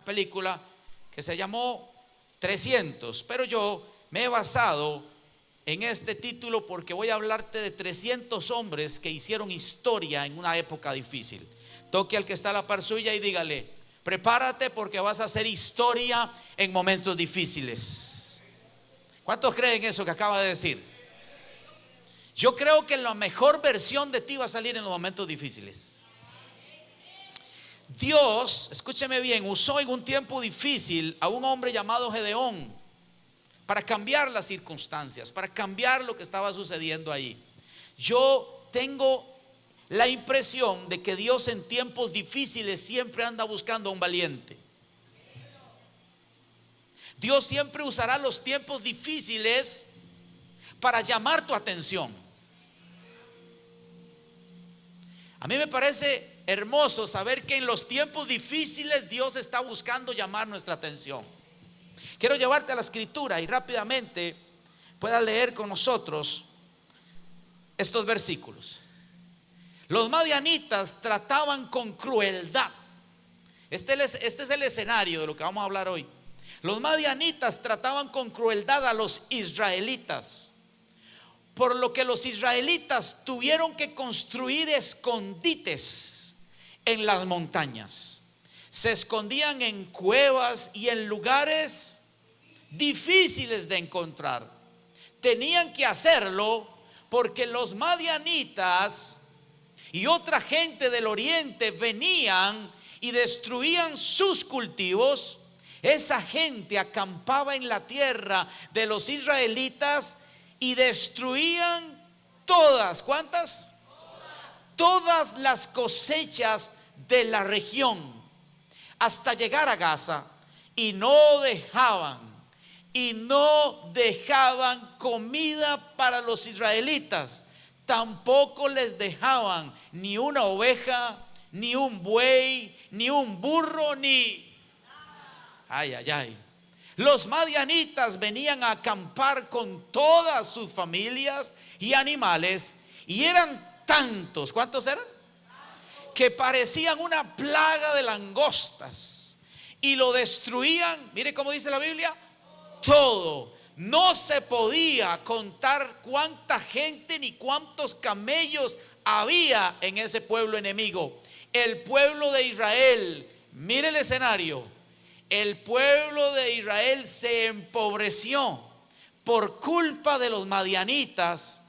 película que se llamó 300, pero yo me he basado en este título porque voy a hablarte de 300 hombres que hicieron historia en una época difícil. Toque al que está a la par suya y dígale: prepárate porque vas a hacer historia en momentos difíciles. ¿Cuántos creen eso que acaba de decir? Yo creo que la mejor versión de ti va a salir en los momentos difíciles. Dios, escúcheme bien, usó en un tiempo difícil a un hombre llamado Gedeón para cambiar las circunstancias, para cambiar lo que estaba sucediendo ahí. Yo tengo la impresión de que Dios en tiempos difíciles siempre anda buscando a un valiente. Dios siempre usará los tiempos difíciles para llamar tu atención. A mí me parece hermoso saber que en los tiempos difíciles Dios está buscando llamar nuestra atención. Quiero llevarte a la escritura y rápidamente puedas leer con nosotros estos versículos. Los madianitas trataban con crueldad. Este es el escenario de lo que vamos a hablar hoy. Los madianitas trataban con crueldad a los israelitas, por lo que los israelitas tuvieron que construir escondites en las montañas. Se escondían en cuevas y en lugares difíciles de encontrar. Tenían que hacerlo porque los madianitas y otra gente del oriente venían y destruían sus cultivos. Esa gente acampaba en la tierra de los israelitas y destruían todas, ¿cuántas? Todas las cosechas de la región hasta llegar a Gaza, y no dejaban comida para los israelitas. Tampoco les dejaban ni una oveja, ni un buey, ni un burro, ni... Ay. Los madianitas venían a acampar con todas sus familias y animales, y eran tantos, ¿cuántos eran? Que parecían una plaga de langostas, y lo destruían. Mire cómo dice la Biblia: todo. No se podía contar cuánta gente ni cuántos camellos había en ese pueblo enemigo. El pueblo de Israel, mire el escenario, el pueblo de Israel se empobreció por culpa de los madianitas.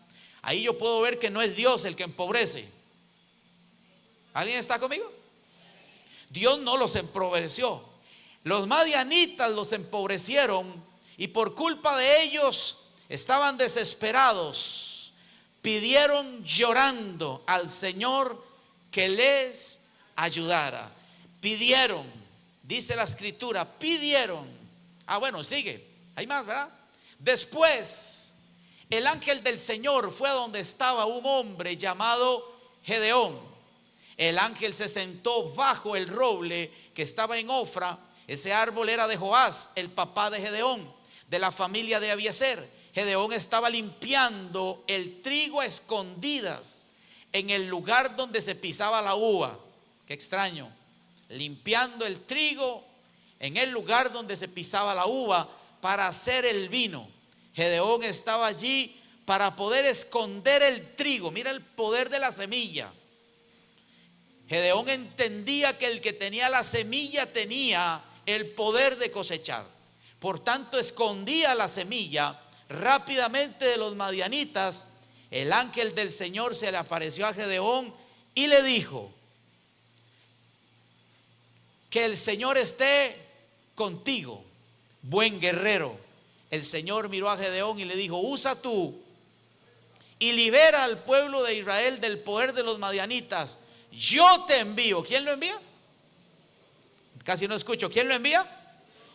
Ahí yo puedo ver que no es Dios el que empobrece. ¿Alguien está conmigo? Dios no los empobreció. Los madianitas los empobrecieron, y por culpa de ellos estaban desesperados. Pidieron llorando al Señor que les ayudara. Pidieron, dice la escritura, pidieron. Bueno, sigue, hay más, ¿verdad? Después el ángel del Señor fue a donde estaba un hombre llamado Gedeón. El ángel se sentó bajo el roble que estaba en Ofra. Ese árbol era de Joás, el papá de Gedeón, de la familia de Abiezer. Gedeón estaba limpiando el trigo a escondidas en el lugar donde se pisaba la uva. Qué extraño, limpiando el trigo en el lugar donde se pisaba la uva para hacer el vino. Gedeón estaba allí para poder esconder el trigo. Mira el poder de la semilla. Gedeón entendía que el que tenía la semilla tenía el poder de cosechar. Por tanto, escondía la semilla rápidamente de los madianitas. El ángel del Señor se le apareció a Gedeón y le dijo: que el Señor esté contigo, buen guerrero. El Señor miró a Gedeón y le dijo: usa tú y libera al pueblo de Israel del poder de los madianitas. Yo te envío. ¿Quién lo envía? Casi no escucho. ¿Quién lo envía?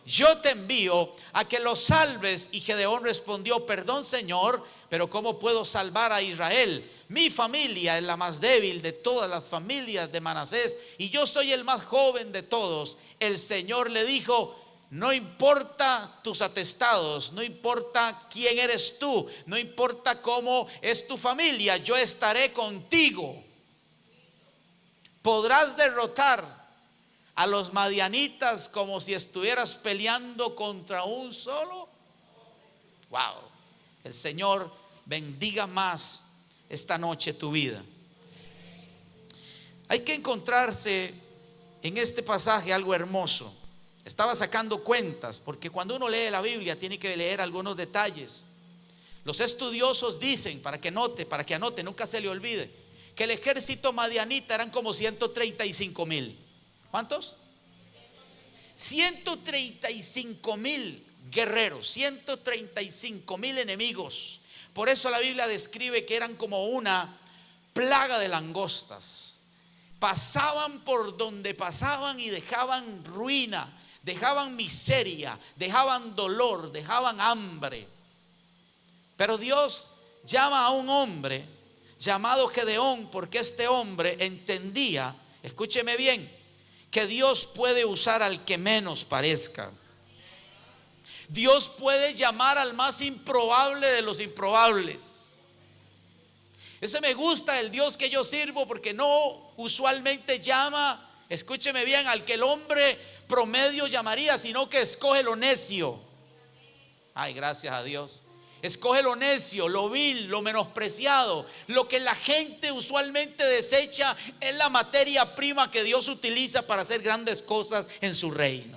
Yo te envío a que los salves. Y Gedeón respondió: perdón, Señor, pero ¿cómo puedo salvar a Israel? Mi familia es la más débil de todas las familias de Manasés, y yo soy el más joven de todos. El Señor le dijo: no importa tus atestados, no importa quién eres tú, no importa cómo es tu familia, yo estaré contigo. Podrás derrotar a los madianitas como si estuvieras peleando contra un solo. Wow. El Señor bendiga más esta noche tu vida. Hay que encontrarse en este pasaje algo hermoso. Estaba sacando cuentas, porque cuando uno lee la Biblia tiene que leer algunos detalles. Los estudiosos dicen, para que anote, nunca se le olvide, que el ejército madianita eran como 135,000. ¿Cuántos? 135,000 guerreros, 135,000 enemigos. Por eso la Biblia describe que eran como una plaga de langostas. Pasaban por donde pasaban y dejaban ruina, dejaban miseria, dejaban dolor, dejaban hambre. Pero Dios llama a un hombre llamado Gedeón, porque este hombre entendía, escúcheme bien, que Dios puede usar al que menos parezca. Dios puede llamar al más improbable de los improbables. Ese me gusta el Dios que yo sirvo, porque no usualmente llama, escúcheme bien, al que el hombre promedio llamaría, sino que escoge lo necio. Ay, gracias a Dios. Escoge lo necio, lo vil, lo menospreciado. Lo que la gente usualmente desecha es la materia prima que Dios utiliza para hacer grandes cosas en su reino.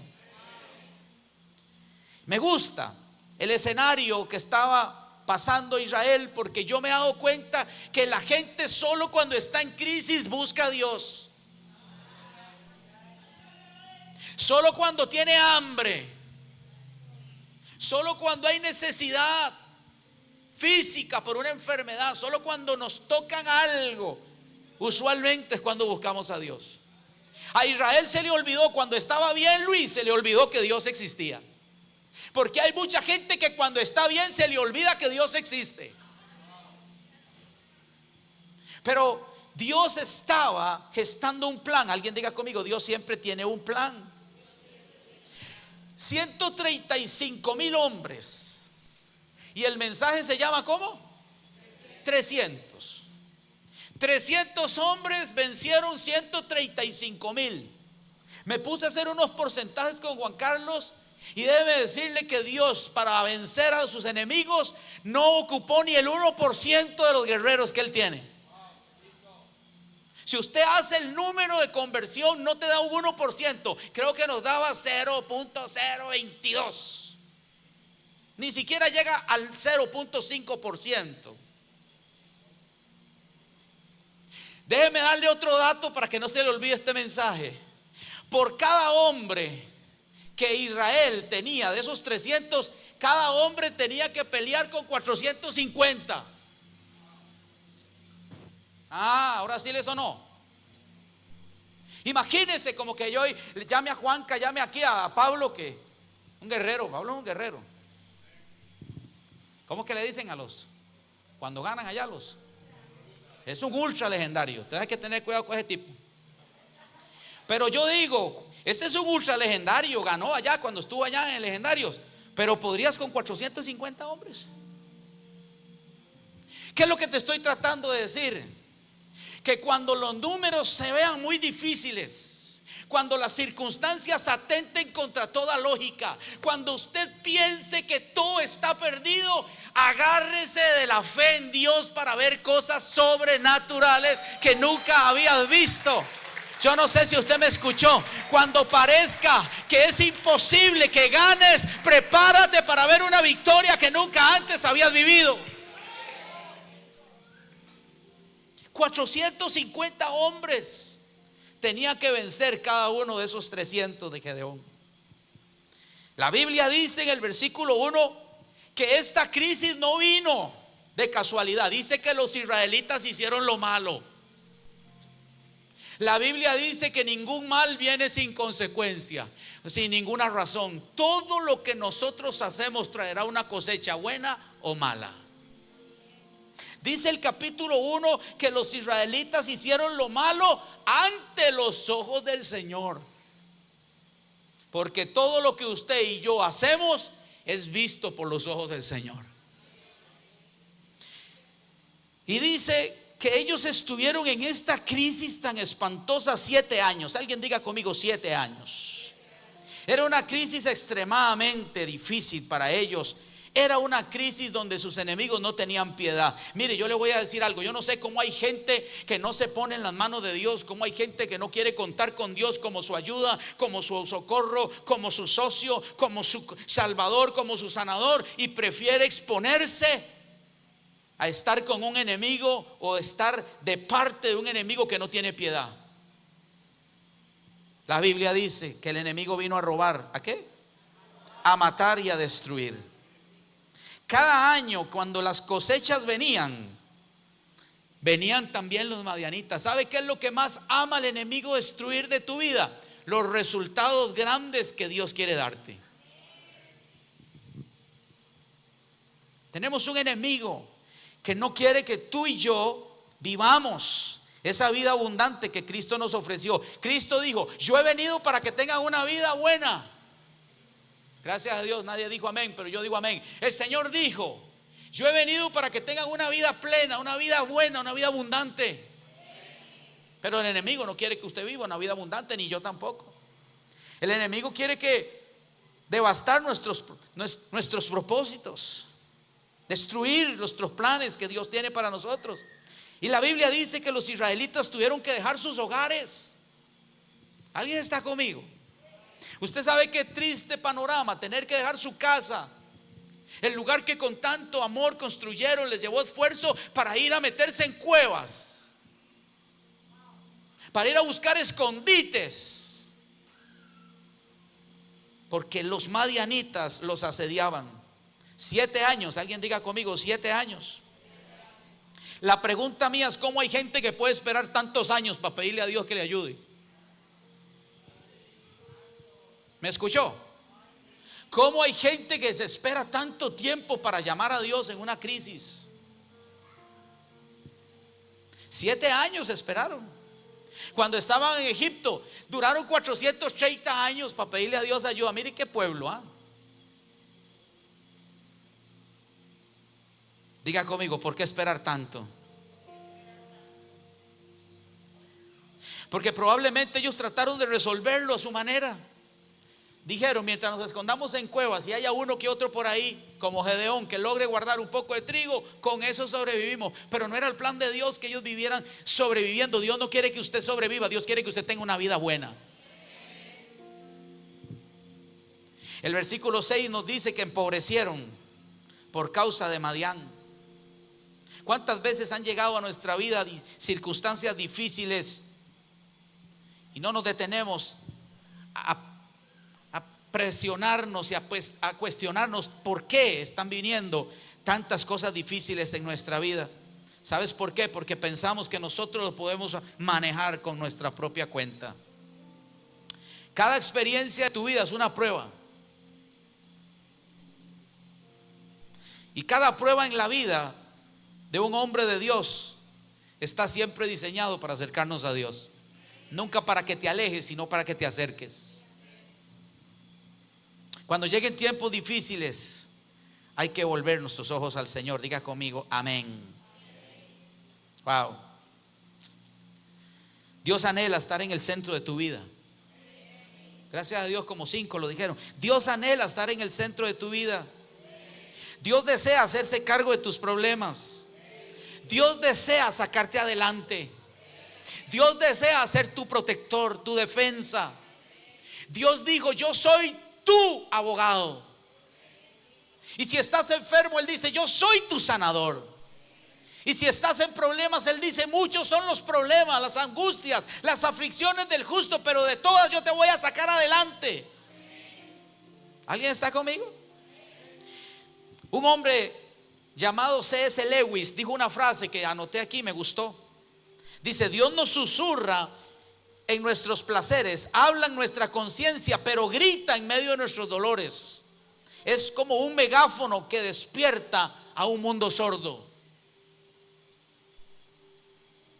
Me gusta el escenario que estaba pasando Israel, porque yo me he dado cuenta que la gente solo cuando está en crisis busca a Dios. Solo cuando tiene hambre, solo cuando hay necesidad física por una enfermedad, solo cuando nos tocan algo, usualmente es cuando buscamos a Dios. A Israel se le olvidó cuando estaba bien, Luis, se le olvidó que Dios existía. Porque hay mucha gente que cuando está bien se le olvida que Dios existe. Pero Dios estaba gestando un plan. Alguien diga conmigo, Dios siempre tiene un plan. 135,000 hombres. Y el mensaje se llama ¿cómo? 300. 300 hombres vencieron 135,000. Me puse a hacer unos porcentajes con Juan Carlos, y debe decirle que Dios, para vencer a sus enemigos, no ocupó ni el 1% de los guerreros que él tiene. Si usted hace el número de conversión, no te da un 1%. Creo que nos daba 0.022. Ni siquiera llega al 0.5%. Déjeme darle otro dato para que no se le olvide este mensaje. Por cada hombre que Israel tenía, de esos 300, cada hombre tenía que pelear con 450. Ahora sí le sonó. Imagínense como que yo llame a Juanca, llame aquí a Pablo, que un guerrero. Pablo es un guerrero. ¿Cómo que le dicen a los cuando ganan allá los? Es un ultra legendario. Usted hay que tener cuidado con ese tipo. Pero yo digo, este es un ultra legendario, ganó allá cuando estuvo allá en legendarios, pero podrías con 450 hombres. ¿Qué es lo que te estoy tratando de decir? Que cuando los números se vean muy difíciles, cuando las circunstancias atenten contra toda lógica, cuando usted piense que todo está perdido, agárrese de la fe en Dios para ver cosas sobrenaturales que nunca habías visto. Yo no sé si usted me escuchó. Cuando parezca que es imposible que ganes, prepárate para ver una victoria que nunca antes habías vivido. 450 hombres tenía que vencer cada uno de esos 300 de Gedeón. La Biblia dice en el versículo 1 que esta crisis no vino de casualidad. Dice que los israelitas hicieron lo malo. La Biblia dice que ningún mal viene sin consecuencia, sin ninguna razón. Todo lo que nosotros hacemos traerá una cosecha buena o mala. Dice el capítulo 1 que los israelitas hicieron lo malo ante los ojos del Señor. Porque todo lo que usted y yo hacemos es visto por los ojos del Señor. Y dice que ellos estuvieron en esta crisis tan espantosa 7 años. Alguien diga conmigo 7 años. Era una crisis extremadamente difícil para ellos. Era una crisis donde sus enemigos no tenían piedad. Mire, yo le voy a decir algo. Yo no sé cómo hay gente que no se pone en las manos de Dios, cómo hay gente que no quiere contar con Dios como su ayuda, como su socorro, como su socio, como su salvador, como su sanador, y prefiere exponerse a estar con un enemigo o estar de parte de un enemigo que no tiene piedad. La Biblia dice que el enemigo vino a robar. ¿A qué? A matar y a destruir. Cada año cuando las cosechas venían también los madianitas. ¿Sabe qué es lo que más ama el enemigo destruir de tu vida? Los resultados grandes que Dios quiere darte. Tenemos un enemigo que no quiere que tú y yo vivamos esa vida abundante que Cristo nos ofreció. Cristo dijo: yo he venido para que tengan una vida buena. Gracias a Dios nadie dijo amén, pero yo digo amén. El Señor dijo: yo he venido para que tengan una vida plena, una vida buena, una vida abundante. Pero el enemigo no quiere que usted viva una vida abundante, ni yo tampoco. El enemigo quiere devastar nuestros propósitos, destruir nuestros planes que Dios tiene para nosotros. Y la Biblia dice que los israelitas tuvieron que dejar sus hogares. ¿Alguien está conmigo? Usted sabe qué triste panorama tener que dejar su casa, el lugar que con tanto amor construyeron, les llevó esfuerzo, para ir a meterse en cuevas, para ir a buscar escondites, porque los madianitas los asediaban. 7 años, alguien diga conmigo 7 años. La pregunta mía es: ¿cómo hay gente que puede esperar tantos años para pedirle a Dios que le ayude? ¿Me escuchó? ¿Cómo hay gente que se espera tanto tiempo para llamar a Dios en una crisis? 7 años esperaron. Cuando estaban en Egipto, duraron 430 años para pedirle a Dios ayuda. Mire qué pueblo, ¿ah? Diga conmigo, ¿por qué esperar tanto? Porque probablemente ellos trataron de resolverlo a su manera. Dijeron: mientras nos escondamos en cuevas y haya uno que otro por ahí, como Gedeón, que logre guardar un poco de trigo, con eso sobrevivimos. Pero no era el plan de Dios que ellos vivieran sobreviviendo. Dios no quiere que usted sobreviva, Dios quiere que usted tenga una vida buena. El versículo 6 nos dice que empobrecieron por causa de Madián. ¿Cuántas veces han llegado a nuestra vida circunstancias difíciles y no nos detenemos a presionarnos y a cuestionarnos por qué están viniendo tantas cosas difíciles en nuestra vida? ¿Sabes por qué? Porque pensamos que nosotros lo podemos manejar con nuestra propia cuenta. Cada experiencia de tu vida es una prueba. Y cada prueba en la vida de un hombre de Dios está siempre diseñado para acercarnos a Dios. Nunca para que te alejes, sino para que te acerques. Cuando lleguen tiempos difíciles, hay que volver nuestros ojos al Señor. Diga conmigo amén. Wow. Dios anhela estar en el centro de tu vida. Gracias a Dios, como 5 lo dijeron. Dios anhela estar en el centro de tu vida. Dios desea hacerse cargo de tus problemas. Dios desea sacarte adelante. Dios desea ser tu protector, tu defensa. Dios dijo: yo soy tu abogado. Y si estás enfermo, Él dice: yo soy tu sanador. Y si estás en problemas, Él dice: muchos son los problemas, las angustias, las aflicciones del justo, pero de todas yo te voy a sacar adelante. ¿Alguien está conmigo? Un hombre llamado C.S. Lewis dijo una frase que anoté aquí, me gustó. Dice: Dios nos susurra en nuestros placeres, habla en nuestra conciencia, pero grita en medio de nuestros dolores. Es como un megáfono que despierta a un mundo sordo.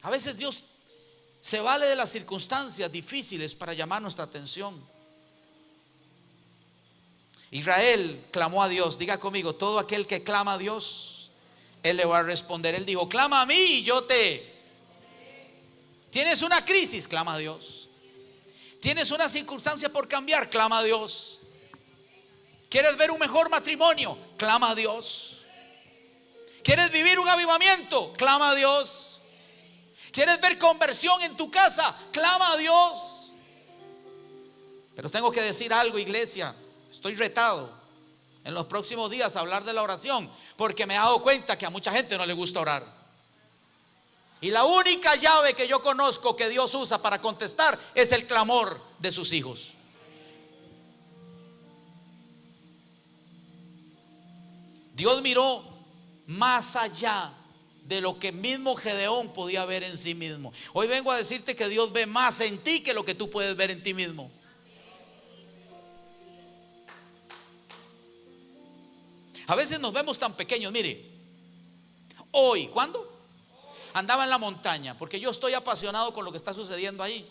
A veces Dios se vale de las circunstancias difíciles para llamar nuestra atención. Israel clamó a Dios. Diga conmigo: todo aquel que clama a Dios Él le va a responder. Él dijo: clama a mí y yo te. Tienes una crisis, clama a Dios. Tienes una circunstancia por cambiar, clama a Dios. ¿Quieres ver un mejor matrimonio? Clama a Dios. ¿Quieres vivir un avivamiento? Clama a Dios. ¿Quieres ver conversión en tu casa? Clama a Dios. Pero tengo que decir algo, iglesia. Estoy retado en los próximos días a hablar de la oración, porque me he dado cuenta que a mucha gente no le gusta orar. Y la única llave que yo conozco que Dios usa para contestar es el clamor de sus hijos. Dios miró más allá de lo que mismo Gedeón podía ver en sí mismo. Hoy vengo a decirte que Dios ve más en ti que lo que tú puedes ver en ti mismo. A veces nos vemos tan pequeños. Mire, hoy, ¿cuándo? Andaba en la montaña, porque yo estoy apasionado con lo que está sucediendo ahí.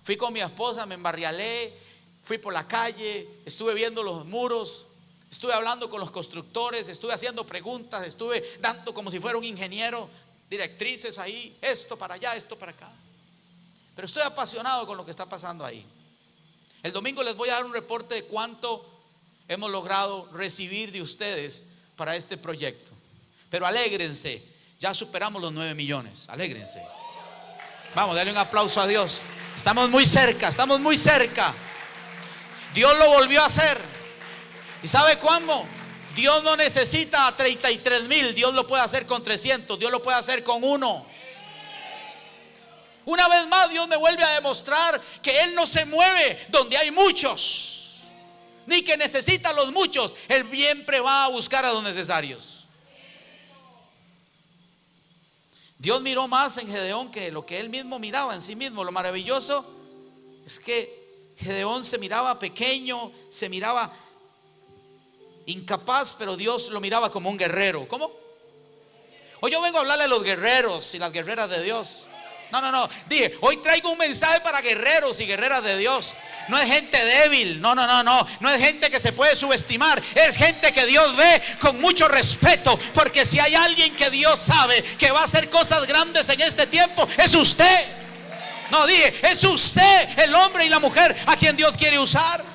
Fui con mi esposa, me embarrialé, fui por la calle, estuve viendo los muros, estuve hablando con los constructores, estuve haciendo preguntas, estuve dando como si fuera un ingeniero, directrices ahí, esto para allá, esto para acá. Pero estoy apasionado con lo que está pasando ahí. El domingo les voy a dar un reporte de cuánto hemos logrado recibir de ustedes para este proyecto. Pero alégrense, ya superamos los 9 millones, alégrense. Vamos, denle un aplauso a Dios. Estamos muy cerca, estamos muy cerca. Dios lo volvió a hacer. ¿Y sabe cuándo? Dios no necesita 33,000, Dios lo puede hacer con 300, Dios lo puede hacer con 1. Una vez más Dios me vuelve a demostrar que Él no se mueve donde hay muchos, ni que necesita a los muchos. Él siempre va a buscar a los necesarios. Dios miró más en Gedeón que lo que él mismo miraba en sí mismo. Lo maravilloso es que Gedeón se miraba pequeño, se miraba incapaz, pero Dios lo miraba como un guerrero. ¿Cómo? Hoy yo vengo a hablarle a los guerreros y las guerreras de Dios. No, dije, hoy traigo un mensaje para guerreros y guerreras de Dios. No es gente débil, no es gente que se puede subestimar, es gente que Dios ve con mucho respeto, porque si hay alguien que Dios sabe que va a hacer cosas grandes en este tiempo, es usted. No, dije, es usted, el hombre y la mujer a quien Dios quiere usar.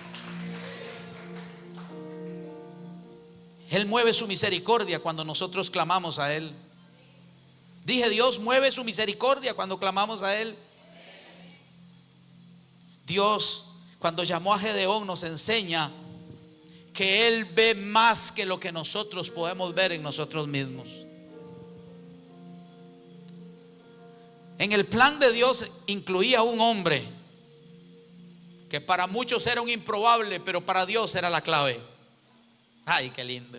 Él mueve su misericordia cuando nosotros clamamos a Él. Dije, Dios mueve su misericordia cuando clamamos a Él. Dios, cuando llamó a Gedeón, nos enseña que Él ve más que lo que nosotros podemos ver en nosotros mismos. En el plan de Dios incluía un hombre que para muchos era un improbable, pero para Dios era la clave. Ay, qué lindo.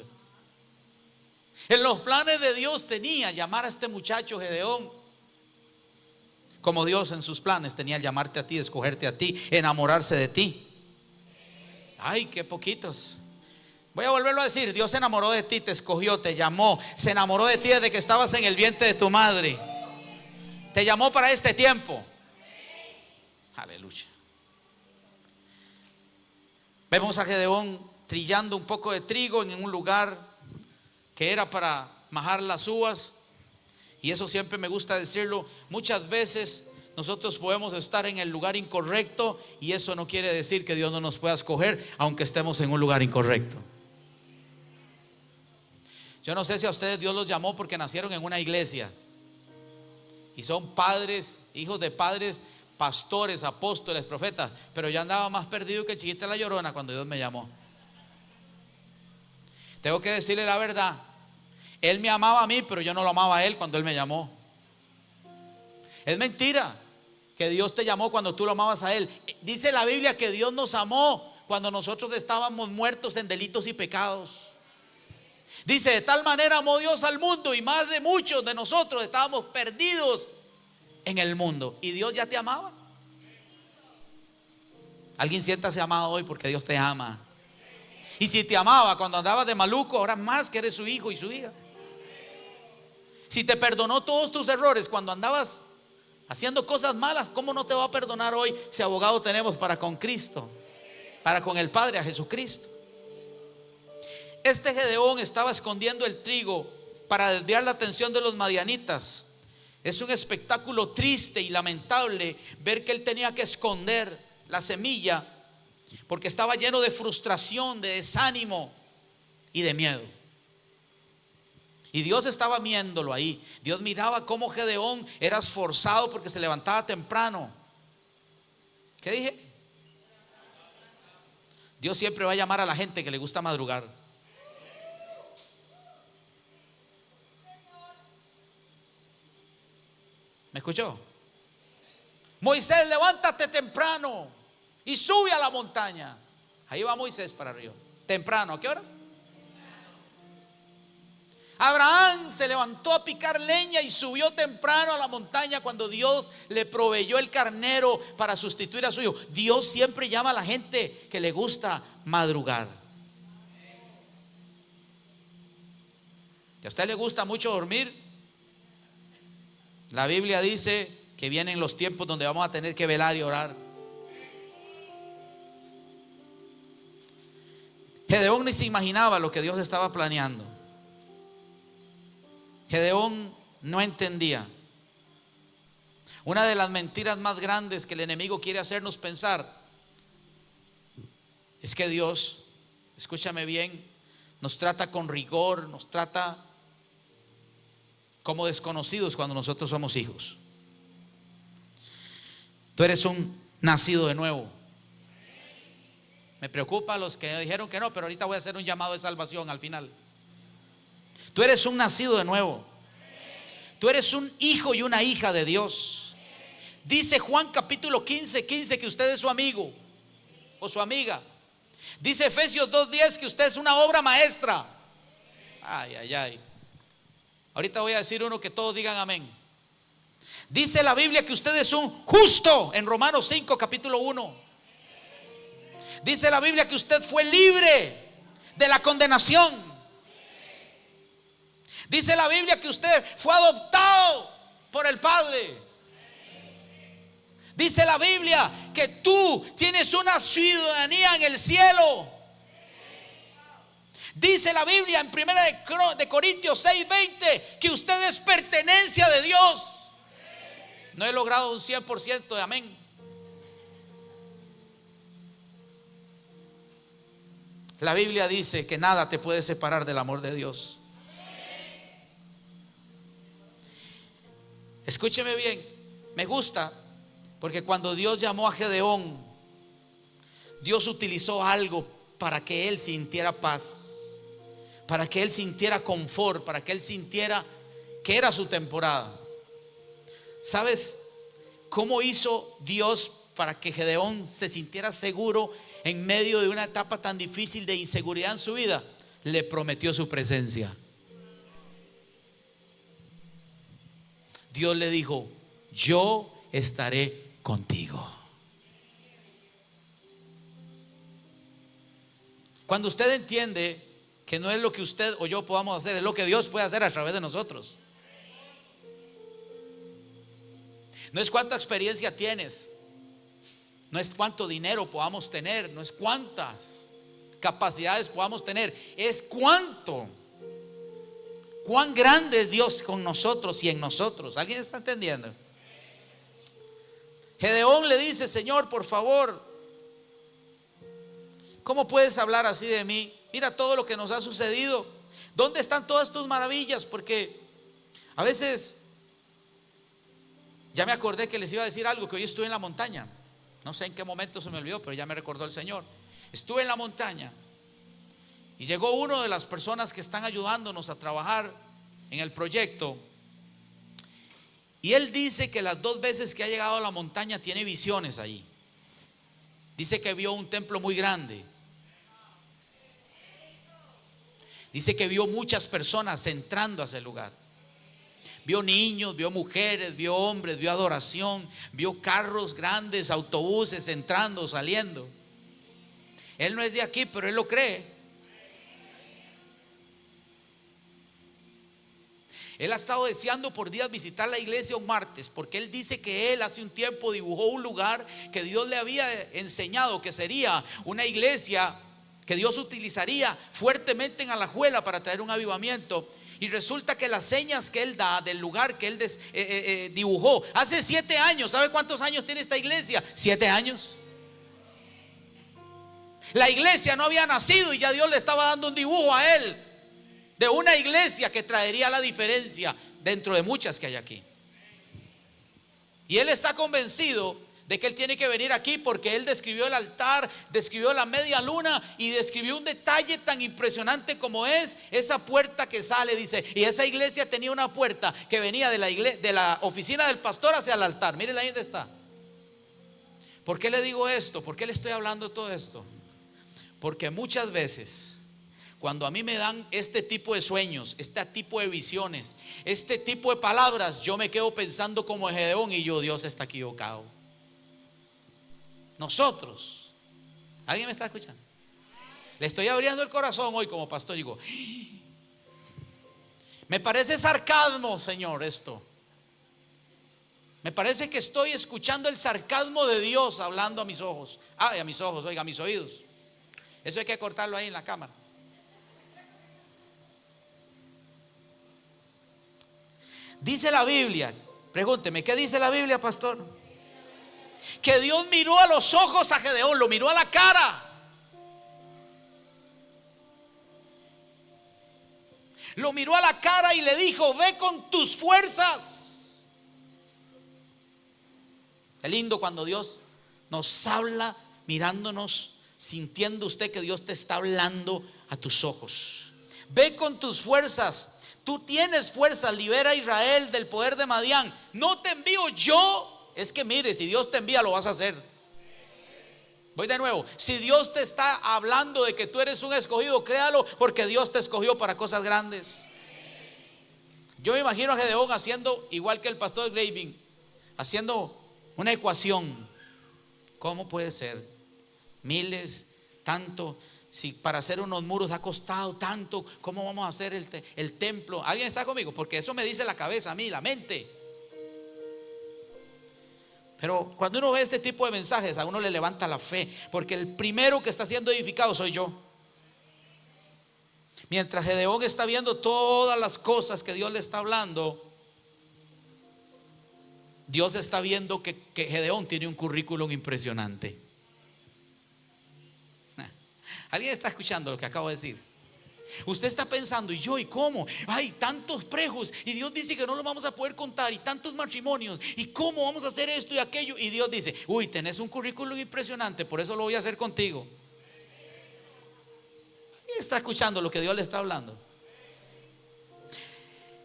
En los planes de Dios tenía llamar a este muchacho Gedeón, como Dios en sus planes tenía llamarte a ti, escogerte a ti, enamorarse de ti. Ay, qué poquitos. Voy a volverlo a decir, Dios se enamoró de ti, te escogió, te llamó, se enamoró de ti desde que estabas en el vientre de tu madre. Te llamó para este tiempo. Aleluya. Vemos a Gedeón trillando un poco de trigo en un lugar que era para majar las uvas. Y eso siempre me gusta decirlo. Muchas veces nosotros podemos estar en el lugar incorrecto, y eso no quiere decir que Dios no nos pueda escoger aunque estemos en un lugar incorrecto. Yo no sé si a ustedes Dios los llamó porque nacieron en una iglesia y son padres, hijos de padres, pastores, apóstoles, profetas, pero yo andaba más perdido que Chiquita la Llorona cuando Dios me llamó. Tengo que decirle la verdad. Él me amaba a mí, pero yo no lo amaba a Él cuando Él me llamó. Es mentira que Dios te llamó cuando tú lo amabas a Él. Dice la Biblia que Dios nos amó cuando nosotros estábamos muertos en delitos y pecados. Dice, de tal manera amó Dios al mundo, y más de muchos de nosotros estábamos perdidos en el mundo. ¿Y Dios ya te amaba? Alguien siéntase amado hoy porque Dios te ama. Y si te amaba cuando andabas de maluco, ahora más que eres su hijo y su hija. Si te perdonó todos tus errores cuando andabas haciendo cosas malas, ¿cómo no te va a perdonar hoy si abogado tenemos para con Cristo, para con el Padre, a Jesucristo? Este Gedeón estaba escondiendo el trigo para desviar la atención de los madianitas. Es un espectáculo triste y lamentable ver que él tenía que esconder la semilla porque estaba lleno de frustración, de desánimo y de miedo. Y Dios estaba viéndolo ahí. Dios miraba cómo Gedeón era esforzado porque se levantaba temprano. ¿Qué dije? Dios siempre va a llamar a la gente que le gusta madrugar. ¿Me escuchó? Moisés, levántate temprano y sube a la montaña. Ahí va Moisés para arriba. Temprano, ¿a qué horas? Abraham se levantó a picar leña y subió temprano a la montaña cuando Dios le proveyó el carnero para sustituir a su hijo. Dios siempre llama a la gente que le gusta madrugar. ¿A usted le gusta mucho dormir? La Biblia dice que vienen los tiempos donde vamos a tener que velar y orar. Gedeón ni se imaginaba lo que Dios estaba planeando. Gedeón no entendía. Una de las mentiras más grandes que el enemigo quiere hacernos pensar es que Dios, escúchame bien, nos trata con rigor, nos trata como desconocidos cuando nosotros somos hijos. Tú eres un nacido de nuevo. Me preocupa los que dijeron que no, pero ahorita voy a hacer un llamado de salvación al final. Tú eres un nacido de nuevo. Tú eres un hijo y una hija de Dios. Dice Juan capítulo 15 que usted es su amigo o su amiga. Dice Efesios 2:10 que usted es una obra maestra. Ay, ay, ay. Ahorita voy a decir uno que todos digan amén. Dice la Biblia que usted es un justo en Romanos 5 capítulo 1. Dice la Biblia que usted fue libre de la condenación. Dice la Biblia que usted fue adoptado por el Padre. Dice la Biblia que tú tienes una ciudadanía en el cielo. Dice la Biblia en 1 de Corintios 6:20 que usted es pertenencia de Dios. No he logrado un 100% de amén. La Biblia dice que nada te puede separar del amor de Dios. Escúcheme bien, me gusta porque cuando Dios llamó a Gedeón, Dios utilizó algo para que él sintiera paz, para que él sintiera confort, para que él sintiera que era su temporada. ¿Sabes cómo hizo Dios para que Gedeón se sintiera seguro en medio de una etapa tan difícil de inseguridad en su vida? Le prometió su presencia. Dios le dijo: yo estaré contigo. Cuando usted entiende que no es lo que usted o yo podamos hacer, es lo que Dios puede hacer a través de nosotros. No es cuánta experiencia tienes, no es cuánto dinero podamos tener, no es cuántas capacidades podamos tener, es cuán grande es Dios con nosotros y en nosotros. ¿Alguien está entendiendo? Gedeón le dice: Señor, por favor, ¿cómo puedes hablar así de mí? Mira todo lo que nos ha sucedido. ¿Dónde están todas tus maravillas? Porque a veces, ya me acordé que les iba a decir algo, que hoy estuve en la montaña. No sé en qué momento se me olvidó, pero ya me recordó el Señor. Estuve en la montaña y llegó uno de las personas que están ayudándonos a trabajar en el proyecto. Y él dice que las 2 veces que ha llegado a la montaña tiene visiones ahí. Dice que vio un templo muy grande. Dice que vio muchas personas entrando a ese lugar. Vio niños, vio mujeres, vio hombres, vio adoración, vio carros grandes, autobuses entrando, saliendo. Él no es de aquí, pero él lo cree. Él ha estado deseando por días visitar la iglesia un martes, porque él dice que él hace un tiempo dibujó un lugar que Dios le había enseñado que sería una iglesia que Dios utilizaría fuertemente en Alajuela para traer un avivamiento. Y resulta que las señas que él da del lugar que él dibujó hace 7 años. ¿Sabe cuántos años tiene esta iglesia? 7 años. La iglesia no había nacido y ya Dios le estaba dando un dibujo a él de una iglesia que traería la diferencia dentro de muchas que hay aquí. Y él está convencido de que él tiene que venir aquí porque él describió el altar, describió la media luna y describió un detalle tan impresionante como es esa puerta que sale, dice, y esa iglesia tenía una puerta que venía de la oficina del pastor hacia el altar. Mírela ahí donde está. ¿Por qué le digo esto? ¿Por qué le estoy hablando de todo esto? Porque muchas veces cuando a mí me dan este tipo de sueños, este tipo de visiones, este tipo de palabras, yo me quedo pensando como Gedeón y yo, Dios está equivocado. Nosotros, ¿alguien me está escuchando? Le estoy abriendo el corazón hoy como pastor. Digo, me parece sarcasmo, Señor, esto. Me parece que estoy escuchando el sarcasmo de Dios hablando a mis ojos. A mis ojos, oiga, a mis oídos. Eso hay que cortarlo ahí en la cámara. Dice la Biblia, pregúnteme, ¿qué dice la Biblia, pastor? Que Dios miró a los ojos a Gedeón, lo miró a la cara. Lo miró a la cara y le dijo, ve con tus fuerzas. Qué lindo cuando Dios nos habla mirándonos, sintiendo usted que Dios te está hablando a tus ojos. Ve con tus fuerzas. Tú tienes fuerza, libera a Israel del poder de Madián. No te envío yo. Es que mire, si Dios te envía lo vas a hacer. Voy de nuevo. Si Dios te está hablando de que tú eres un escogido, créalo, porque Dios te escogió para cosas grandes. Yo me imagino a Gedeón haciendo, igual que el pastor Graving, haciendo una ecuación. ¿Cómo puede ser? Miles, tanto. Si para hacer unos muros ha costado tanto, ¿cómo vamos a hacer el templo? ¿Alguien está conmigo? Porque eso me dice la cabeza a mí, la mente. Pero cuando uno ve este tipo de mensajes, a uno le levanta la fe, porque el primero que está siendo edificado soy yo. Mientras Gedeón está viendo todas las cosas que Dios le está hablando, Dios está viendo que Gedeón tiene un currículum impresionante. ¿Alguien está escuchando lo que acabo de decir? Usted está pensando, ¿y cómo? Hay tantos prejos y Dios dice que no los vamos a poder contar, y tantos matrimonios, y cómo vamos a hacer esto y aquello, y Dios dice, tenés un currículum impresionante, por eso lo voy a hacer contigo. ¿Alguien está escuchando lo que Dios le está hablando?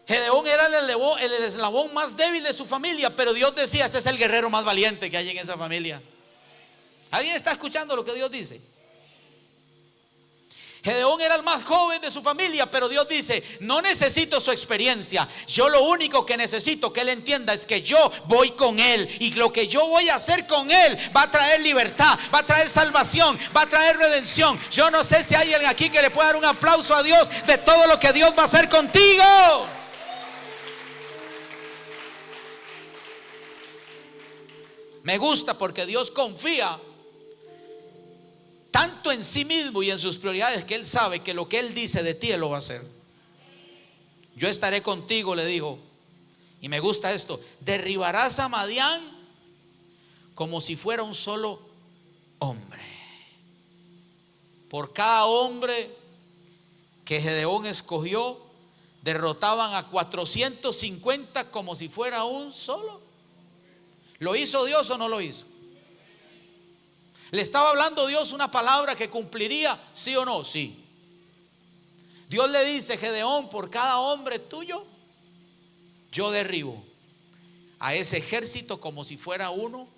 Gedeón era el eslabón más débil de su familia, pero Dios decía, este es el guerrero más valiente que hay en esa familia. ¿Alguien está escuchando lo que Dios dice? Gedeón era el más joven de su familia, pero Dios dice, no necesito su experiencia. Yo lo único que necesito que él entienda es que yo voy con él, y lo que yo voy a hacer con él va a traer libertad, va a traer salvación, va a traer redención. Yo no sé si hay alguien aquí que le pueda dar un aplauso a Dios de todo lo que Dios va a hacer contigo. Me gusta porque Dios confía tanto en sí mismo y en sus prioridades, que Él sabe que lo que Él dice de ti, Él lo va a hacer. Yo estaré contigo, le dijo. Y me gusta esto: derribarás a Madián como si fuera un solo hombre. Por cada hombre que Gedeón escogió, derrotaban a 450 como si fuera un solo. ¿Lo hizo Dios o no lo hizo? ¿Le estaba hablando Dios una palabra que cumpliría? ¿Sí o no? Sí. Dios le dice: Gedeón, por cada hombre tuyo, yo derribo a ese ejército como si fuera uno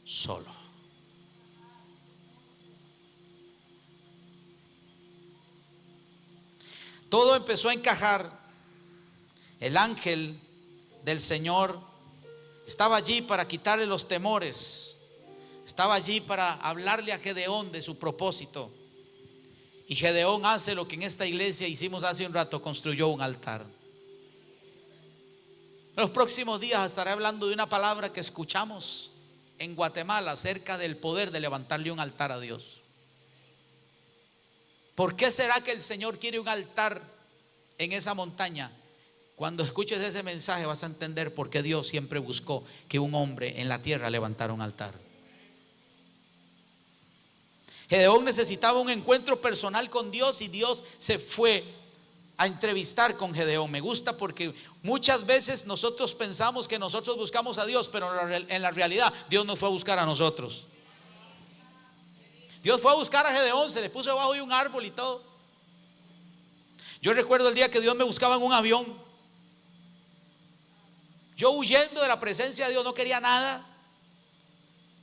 solo. Todo empezó a encajar. El ángel del Señor estaba allí para quitarle los temores. Estaba allí para hablarle a Gedeón de su propósito. Y Gedeón hace lo que en esta iglesia hicimos hace un rato: construyó un altar. En los próximos días estaré hablando de una palabra que escuchamos en Guatemala acerca del poder de levantarle un altar a Dios. ¿Por qué será que el Señor quiere un altar en esa montaña? Cuando escuches ese mensaje vas a entender por qué Dios siempre buscó que un hombre en la tierra levantara un altar. Gedeón necesitaba un encuentro personal con Dios y Dios se fue a entrevistar con Gedeón. Me gusta porque muchas veces nosotros pensamos que nosotros buscamos a Dios, pero en la realidad Dios nos fue a buscar a nosotros. Dios fue a buscar a Gedeón, se le puso debajo de un árbol y todo. Yo recuerdo el día que Dios me buscaba en un avión. Yo huyendo de la presencia de Dios, no quería nada.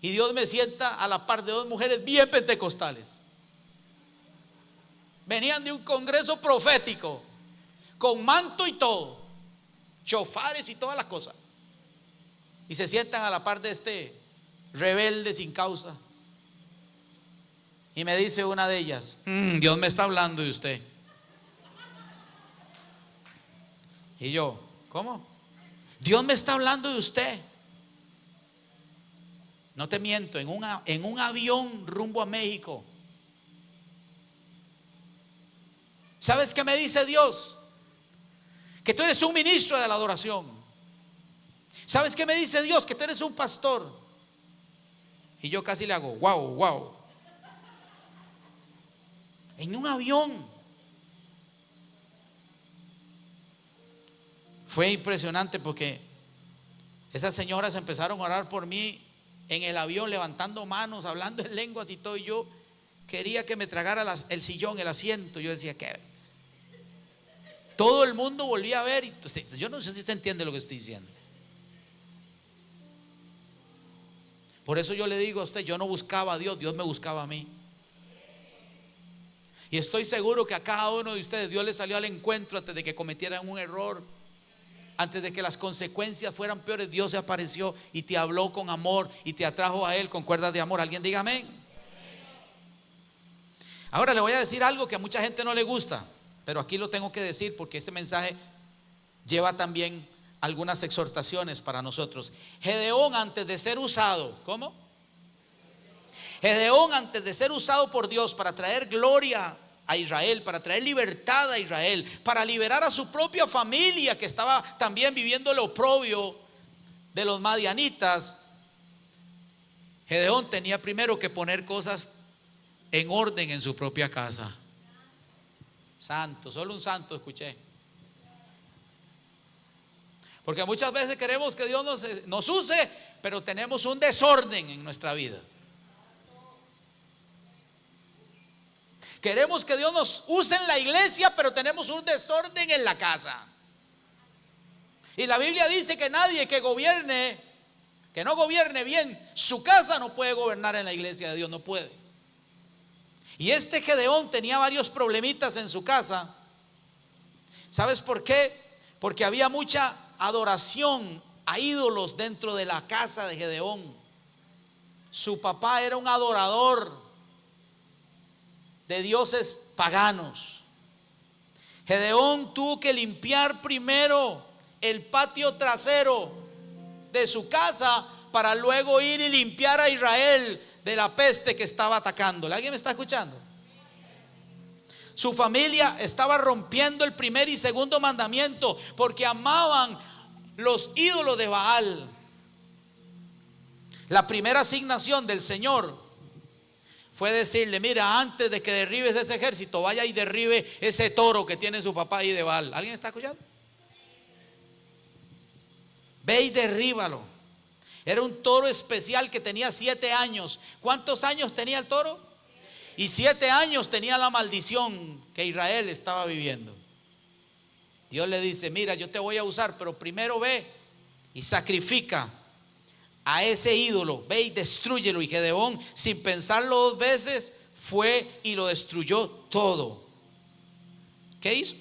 Y Dios me sienta a la par de dos mujeres bien pentecostales. Venían de un congreso profético, con manto y todo, chofares y todas las cosas. Y se sientan a la par de este rebelde sin causa. Y me dice una de ellas: Dios me está hablando de usted. Y yo: ¿cómo? Dios me está hablando de usted. No te miento, en un avión rumbo a México. ¿Sabes qué me dice Dios? Que tú eres un ministro de la adoración. ¿Sabes qué me dice Dios? Que tú eres un pastor. Y yo casi le hago wow, wow. En un avión. Fue impresionante porque esas señoras empezaron a orar por mí en el avión, levantando manos, hablando en lenguas y todo. Y yo quería que me tragara el sillón, el asiento. Yo decía: ¿qué? Todo el mundo volvía a ver. Y yo no sé si usted entiende lo que estoy diciendo. Por eso yo le digo a usted: yo no buscaba a Dios, Dios me buscaba a mí. Y estoy seguro que a cada uno de ustedes Dios le salió al encuentro antes de que cometieran un error. Antes de que las consecuencias fueran peores, Dios se apareció y te habló con amor y te atrajo a Él con cuerdas de amor. Alguien diga amén. Ahora le voy a decir algo que a mucha gente no le gusta, pero aquí lo tengo que decir porque este mensaje lleva también algunas exhortaciones para nosotros. Gedeón, antes de ser usado, ¿cómo? Gedeón, antes de ser usado por Dios para traer gloria a Israel, para traer libertad a Israel, para liberar a su propia familia que estaba también viviendo el oprobio de los madianitas, Gedeón tenía primero que poner cosas en orden en su propia casa. Santo, solo un santo escuché. Porque muchas veces queremos que Dios nos use, pero tenemos un desorden en nuestra vida. Queremos que Dios nos use en la iglesia, pero tenemos un desorden en la casa. Y la Biblia dice que nadie que no gobierne bien su casa, no puede gobernar en la iglesia de Dios, no puede. Y este Gedeón tenía varios problemitas en su casa. ¿Sabes por qué? Porque había mucha adoración a ídolos dentro de la casa de Gedeón. Su papá era un adorador de dioses paganos. Gedeón tuvo que limpiar primero el patio trasero de su casa para luego ir y limpiar a Israel de la peste que estaba atacándole. ¿Alguien me está escuchando? Su familia estaba rompiendo el primer y segundo mandamiento porque amaban los ídolos de Baal. La primera asignación del Señor fue decirle: mira, antes de que derribes ese ejército, vaya y derribe ese toro que tiene su papá ahí de Baal. ¿Alguien está escuchando? Ve y derríbalo. Era un toro especial que tenía 7 años. ¿Cuántos años tenía el toro? Y 7 años tenía la maldición que Israel estaba viviendo. Dios le dice: mira, yo te voy a usar, pero primero ve y sacrifica a ese ídolo, ve y destrúyelo. Y Gedeón, sin pensarlo 2 veces, fue y lo destruyó todo. ¿Qué hizo?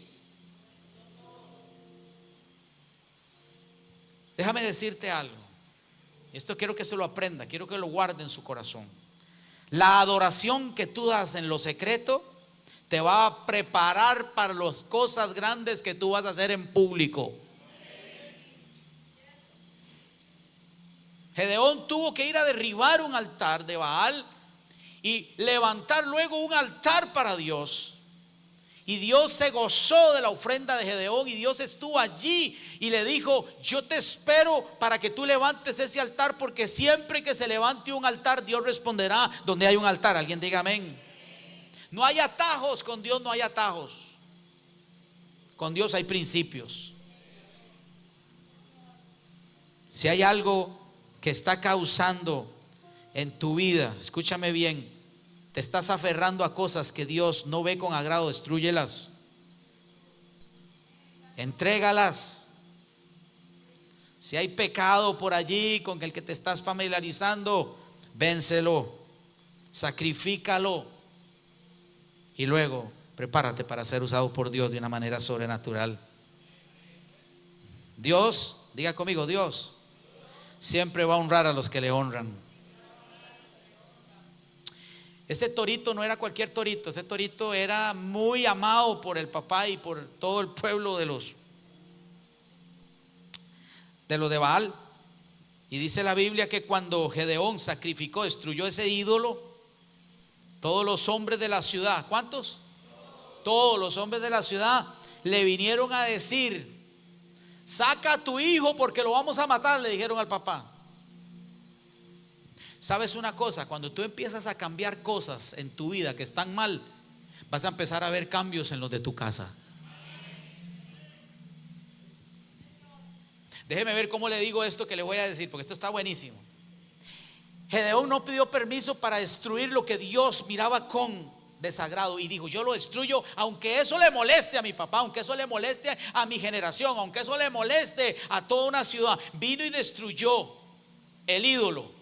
Déjame decirte algo. Esto quiero que se lo aprenda, quiero que lo guarde en su corazón. La adoración que tú das en lo secreto te va a preparar para las cosas grandes que tú vas a hacer en público. Gedeón tuvo que ir a derribar un altar de Baal y levantar luego un altar para Dios. Y Dios se gozó de la ofrenda de Gedeón y Dios estuvo allí y le dijo: yo te espero para que tú levantes ese altar, porque siempre que se levante un altar, Dios responderá donde hay un altar. Alguien diga amén. No hay atajos, con Dios no hay atajos. Con Dios hay principios. Si hay algo que está causando en tu vida, escúchame bien, te estás aferrando a cosas que Dios no ve con agrado, destrúyelas. Entrégalas. Si hay pecado por allí con el que te estás familiarizando, vénselo, sacrifícalo y luego prepárate para ser usado por Dios de una manera sobrenatural. Dios, diga conmigo, Dios siempre va a honrar a los que le honran. Ese torito no era cualquier torito, ese torito era muy amado por el papá y por todo el pueblo de los de Baal. Y dice la Biblia que cuando Gedeón sacrificó, destruyó ese ídolo, todos los hombres de la ciudad, ¿cuántos? Todos los hombres de la ciudad le vinieron a decir: saca a tu hijo porque lo vamos a matar, le dijeron al papá. ¿Sabes una cosa? Cuando tú empiezas a cambiar cosas en tu vida que están mal, vas a empezar a ver cambios en los de tu casa. Déjeme ver cómo le digo esto que le voy a decir, porque esto está buenísimo. Gedeón no pidió permiso para destruir lo que Dios miraba con desagrado y dijo: yo lo destruyo, aunque eso le moleste a mi papá, aunque eso le moleste a mi generación, aunque eso le moleste a toda una ciudad. Vino y destruyó el ídolo.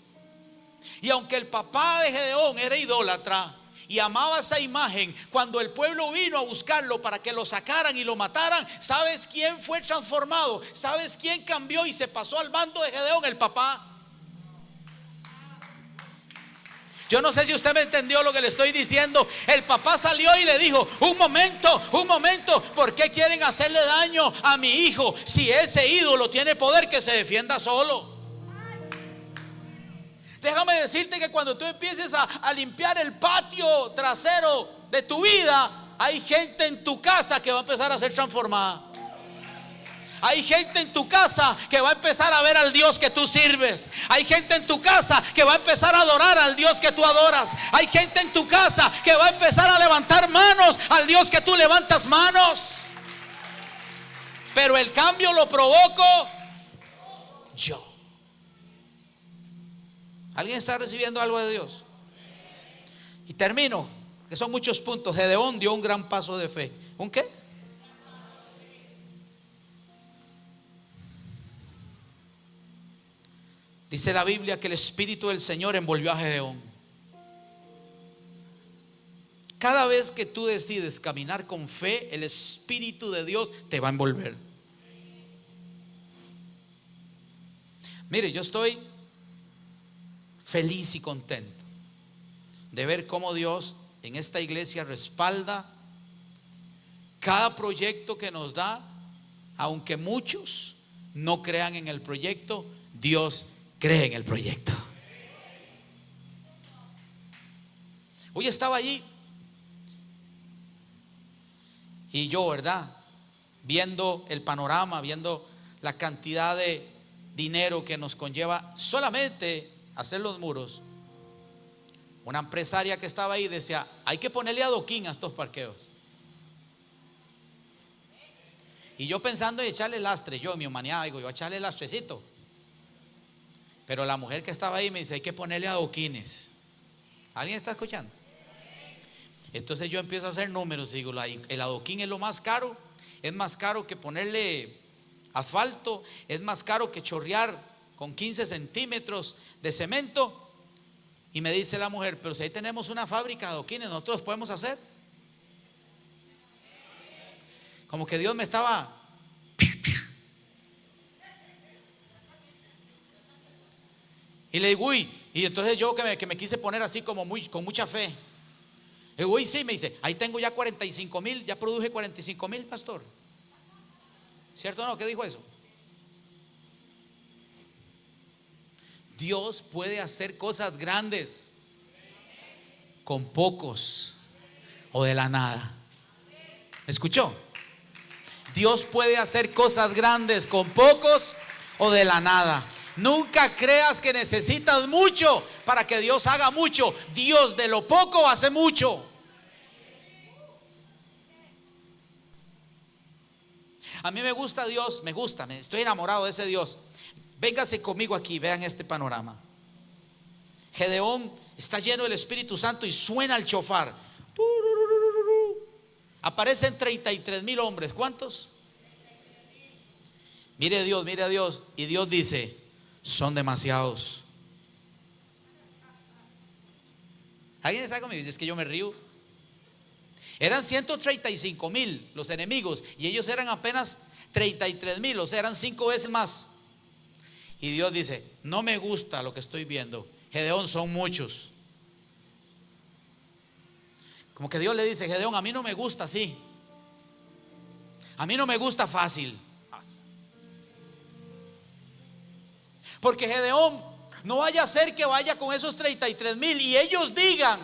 Y aunque el papá de Gedeón era idólatra y amaba esa imagen, cuando el pueblo vino a buscarlo para que lo sacaran y lo mataran, ¿sabes quién fue transformado? ¿Sabes quién cambió y se pasó al bando de Gedeón? El papá. Yo no sé si usted me entendió lo que le estoy diciendo. El papá salió y le dijo: un momento, ¿por qué quieren hacerle daño a mi hijo? Si ese ídolo tiene poder, que se defienda solo. Déjame decirte que cuando tú empieces a limpiar el patio trasero de tu vida, hay gente en tu casa que va a empezar a ser transformada. Hay gente en tu casa que va a empezar a ver al Dios que tú sirves. Hay gente en tu casa que va a empezar a adorar al Dios que tú adoras. Hay gente en tu casa que va a empezar a levantar manos al Dios que tú levantas manos. Pero el cambio lo provoco yo. ¿Alguien está recibiendo algo de Dios? Y termino, que son muchos puntos. Gedeón dio un gran paso de fe. ¿Un qué? Dice la Biblia que el Espíritu del Señor envolvió a Gedeón. Cada vez que tú decides caminar con fe, el Espíritu de Dios te va a envolver. Mire, yo estoy feliz y contento de ver cómo Dios en esta iglesia respalda cada proyecto que nos da. Aunque muchos no crean en el proyecto, Dios cree en el proyecto. Hoy estaba allí y yo, ¿verdad?, viendo el panorama, viendo la cantidad de dinero que nos conlleva solamente hacer los muros. Una empresaria que estaba ahí decía: hay que ponerle adoquín a estos parqueos. Y yo pensando en echarle lastre, yo en mi humanidad digo: yo voy a echarle lastrecito. Pero la mujer que estaba ahí me dice: hay que ponerle adoquines. ¿Alguien está escuchando? Entonces yo empiezo a hacer números y digo: el adoquín es lo más caro. Es más caro que ponerle asfalto. Es más caro que chorrear con 15 centímetros de cemento. Y me dice la mujer: pero si ahí tenemos una fábrica de adoquines, nosotros podemos hacer. Como que Dios me estaba. Y le digo: uy. Y entonces yo que me quise poner así como con mucha fe. Le digo: uy, sí. Me dice: ahí tengo ya 45,000, ya produje 45,000, pastor. ¿Cierto o no? ¿Qué dijo eso? Dios puede hacer cosas grandes con pocos o de la nada. ¿Escuchó? Dios puede hacer cosas grandes con pocos o de la nada. Nunca creas que necesitas mucho para que Dios haga mucho. Dios de lo poco hace mucho. A mí me gusta Dios, me gusta, estoy enamorado de ese Dios. Véngase conmigo aquí, vean este panorama. Gedeón está lleno del Espíritu Santo y suena el shofar. Aparecen 33,000 hombres. ¿Cuántos? Mire a Dios. Y Dios dice: son demasiados. ¿Alguien está conmigo? Es que yo me río. Eran 135,000 los enemigos y ellos eran apenas 33,000, o sea, eran 5 veces más. Y Dios dice: no me gusta lo que estoy viendo. Gedeón, son muchos. Como que Dios le dice: Gedeón, a mí no me gusta así. A mí no me gusta fácil. Porque Gedeón no vaya a ser que vaya con esos 33,000 y ellos digan: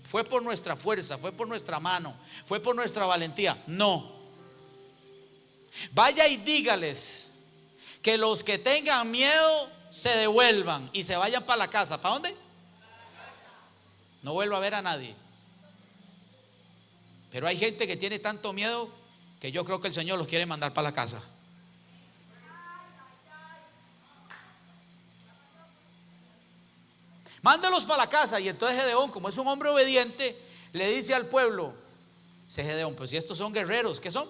fue por nuestra fuerza, fue por nuestra mano, fue por nuestra valentía. No. Vaya y dígales que los que tengan miedo se devuelvan y se vayan para la casa. ¿Para dónde? No vuelvo a ver a nadie. Pero hay gente que tiene tanto miedo que yo creo que el Señor los quiere mandar para la casa. Mándelos para la casa. Y entonces Gedeón, como es un hombre obediente, le dice al pueblo: dice Gedeón, pues si estos son guerreros, ¿qué son?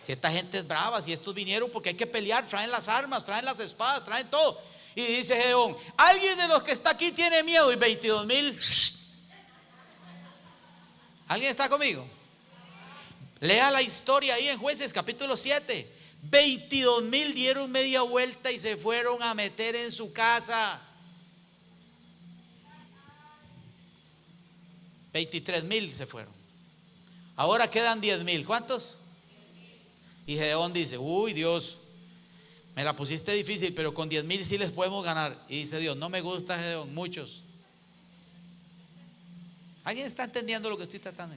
Si esta gente es brava, si estos vinieron porque hay que pelear, traen las armas, traen las espadas, traen todo. Y dice Gedeón: ¿alguien de los que está aquí tiene miedo? Y 22,000. ¿Alguien está conmigo? Lea la historia ahí en Jueces capítulo 7. 22,000 dieron media vuelta y se fueron a meter en su casa. 23,000 se fueron. Ahora quedan 10,000. ¿Cuántos? Y Gedeón dice: uy, Dios, me la pusiste difícil, pero con 10,000 sí les podemos ganar. Y dice Dios: no me gusta Gedeón, muchos. ¿Alguien está entendiendo lo que estoy tratando?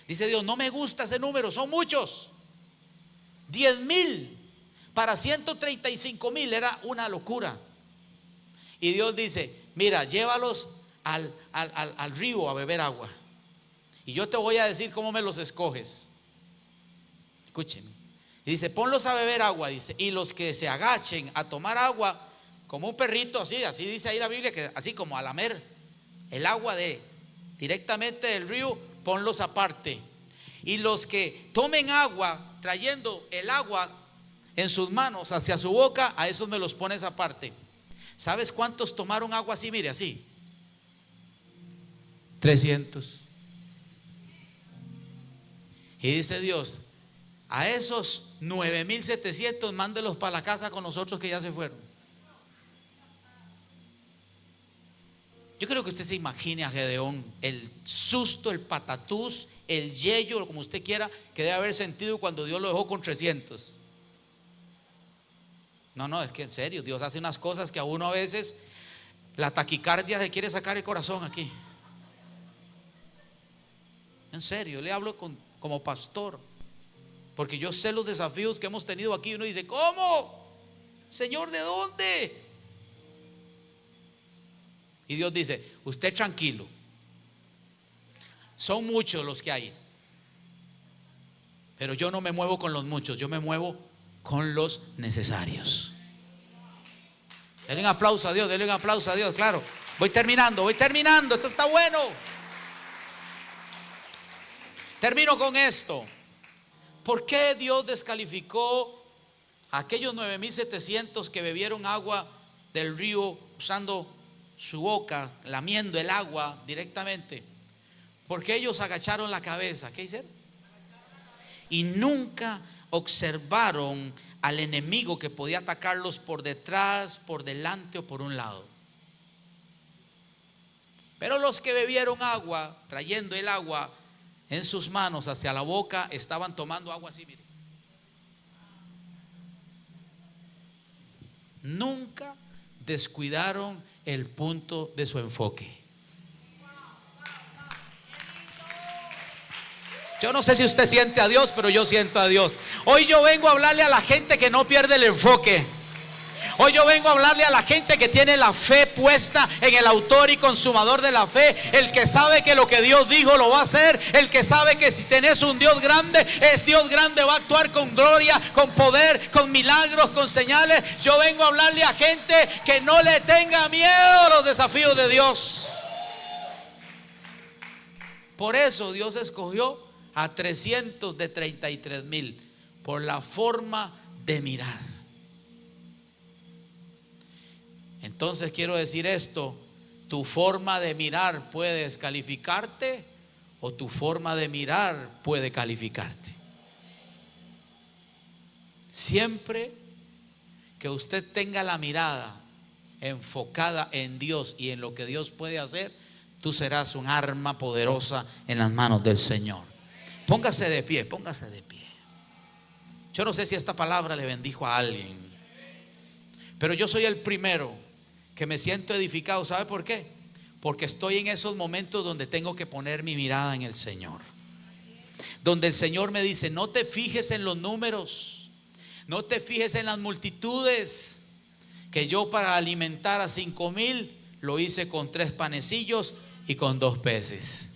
Dice Dios: no me gusta ese número, son muchos. 10,000 para 135,000 era una locura. Y Dios dice: mira, llévalos al río a beber agua. Y yo te voy a decir cómo me los escoges. Escúcheme. Y dice: ponlos a beber agua, dice, y los que se agachen a tomar agua, como un perrito, así dice ahí la Biblia, que así como a lamer el agua directamente del río, ponlos aparte. Y los que tomen agua, trayendo el agua en sus manos hacia su boca, a esos me los pones aparte. ¿Sabes cuántos tomaron agua así? Mire, así. 300. Y dice Dios: a esos 9,700 mándelos para la casa con nosotros que ya se fueron. Yo creo que usted se imagine a Gedeón, el susto, el patatús, el yello, como usted quiera, que debe haber sentido cuando Dios lo dejó con 300. No, es que en serio, Dios hace unas cosas que a uno a veces la taquicardia se quiere sacar el corazón aquí. En serio, le hablo como pastor, porque yo sé los desafíos que hemos tenido aquí. Uno dice: ¿cómo? Señor, ¿de dónde? Y Dios dice: usted tranquilo, son muchos los que hay, pero yo no me muevo con los muchos, yo me muevo con los necesarios. Denle un aplauso a Dios, denle un aplauso a Dios. Claro, voy terminando, esto está bueno. Termino con esto. ¿Por qué Dios descalificó a aquellos 9,700 que bebieron agua del río usando su boca, lamiendo el agua directamente? Porque ellos agacharon la cabeza. ¿Qué hicieron? Y nunca observaron al enemigo que podía atacarlos por detrás, por delante o por un lado. Pero los que bebieron agua, trayendo el agua en sus manos hacia la boca, estaban tomando agua así, mire. Nunca descuidaron el punto de su enfoque. Yo no sé si usted siente a Dios, pero yo siento a Dios. Hoy yo vengo a hablarle a la gente que no pierde el enfoque. Hoy yo vengo a hablarle a la gente que tiene la fe puesta en el autor y consumador de la fe. El que sabe que lo que Dios dijo lo va a hacer. El que sabe que si tenés un Dios grande, es Dios grande, va a actuar con gloria, con poder, con milagros, con señales. Yo vengo a hablarle a gente que no le tenga miedo a los desafíos de Dios. Por eso Dios escogió a 300 de 33,000 por la forma de mirar. Entonces quiero decir esto: tu forma de mirar puede descalificarte o tu forma de mirar puede calificarte. Siempre que usted tenga la mirada enfocada en Dios y en lo que Dios puede hacer, tú serás un arma poderosa en las manos del Señor. Póngase de pie, póngase de pie. Yo no sé si esta palabra le bendijo a alguien, pero yo soy el primero que me siento edificado. ¿Sabe por qué? Porque estoy en esos momentos donde tengo que poner mi mirada en el Señor, donde el Señor me dice: no te fijes en los números, no te fijes en las multitudes, que yo para alimentar a 5,000 lo hice con 3 panecillos y con 2 peces.